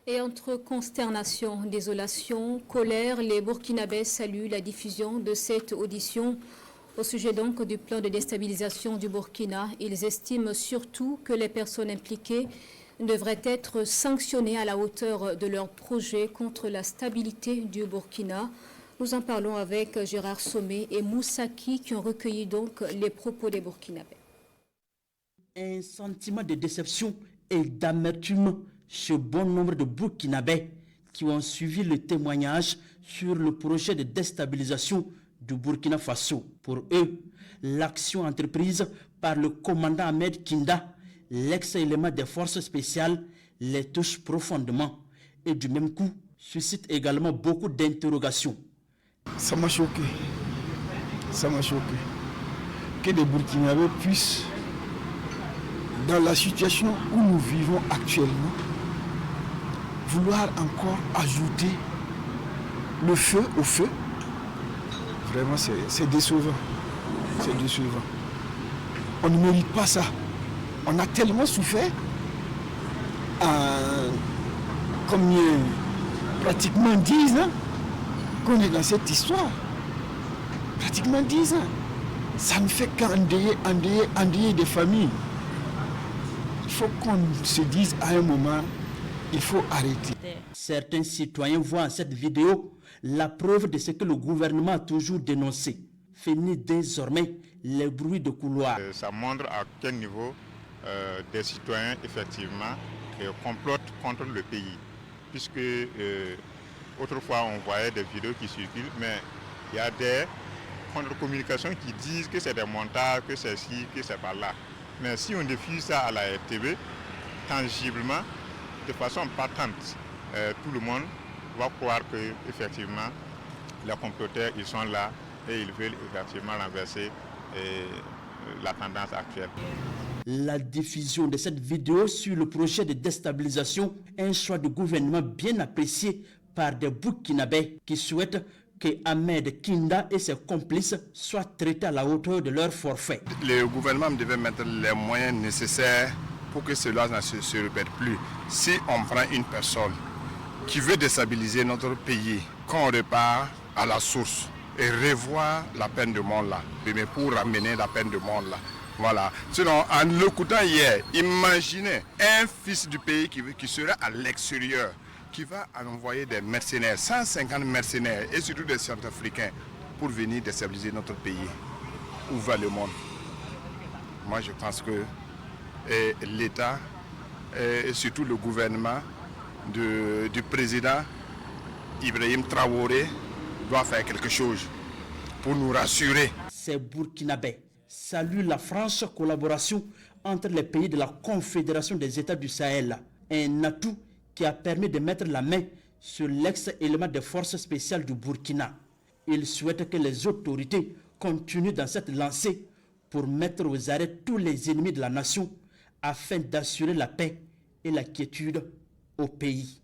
Et entre consternation, désolation, colère, les Burkinabés saluent la diffusion de cette audition. Au sujet donc du plan de déstabilisation du Burkina, ils estiment surtout que les personnes impliquées devraient être sanctionnées à la hauteur de leur projet contre la stabilité du Burkina. Nous en parlons avec Gérard Sommet et Moussaki qui ont recueilli donc les propos des Burkinabés. Un sentiment de déception et d'amertume chez bon nombre de Burkinabés qui ont suivi le témoignage sur le projet de déstabilisation du Burkina Faso. Pour eux, l'action entreprise par le commandant Ahmed Kinda, l'ex-élément des forces spéciales, les touche profondément et du même coup suscite également beaucoup d'interrogations. Ça m'a choqué. Ça m'a choqué. Que les Burkinabés puissent, dans la situation où nous vivons actuellement, vouloir encore ajouter le feu au feu. Vraiment, c'est décevant. C'est décevant. On ne mérite pas ça. On a tellement souffert. Combien, pratiquement 10 ans qu'on est dans cette histoire. Pratiquement 10 ans. Ça ne fait qu'endeuiller des familles. Il faut qu'on se dise à un moment, il faut arrêter. Certains citoyens voient en cette vidéo la preuve de ce que le gouvernement a toujours dénoncé. Fini désormais les bruits de couloir. Ça montre à quel niveau des citoyens effectivement complotent contre le pays. Puisque autrefois on voyait des vidéos qui circulent, mais il y a des contre-communications qui disent que c'est des montages, que c'est ci, que c'est par là. Mais si on diffuse ça à la RTV, tangiblement, de façon patente, tout le monde va croire que effectivement les comploteurs ils sont là et ils veulent effectivement renverser la tendance actuelle. La diffusion de cette vidéo sur le projet de déstabilisation est un choix du gouvernement bien apprécié par des Burkinabés qui souhaitent que Ahmed Kinda et ses complices soient traités à la hauteur de leur forfait. Le gouvernement devait mettre les moyens nécessaires pour que cela ne se répète plus. Si on prend une personne qui veut déstabiliser notre pays, qu'on repart à la source et revoir la peine de mort là, mais pour ramener la peine de mort là. Voilà. Sinon, en l'écoutant hier, imaginez un fils du pays qui serait à l'extérieur, qui va envoyer des mercenaires, 150 mercenaires et surtout des Centrafricains pour venir déstabiliser notre pays. Où va le monde? Moi, je pense que l'État et surtout le gouvernement du président Ibrahim Traoré doit faire quelque chose pour nous rassurer. Ces Burkinabés saluent la franche collaboration entre les pays de la Confédération des États du Sahel, un atout qui a permis de mettre la main sur l'ex-élément des forces spéciales du Burkina. Ils souhaitent que les autorités continuent dans cette lancée pour mettre aux arrêts tous les ennemis de la nation afin d'assurer la paix et la quiétude au pays.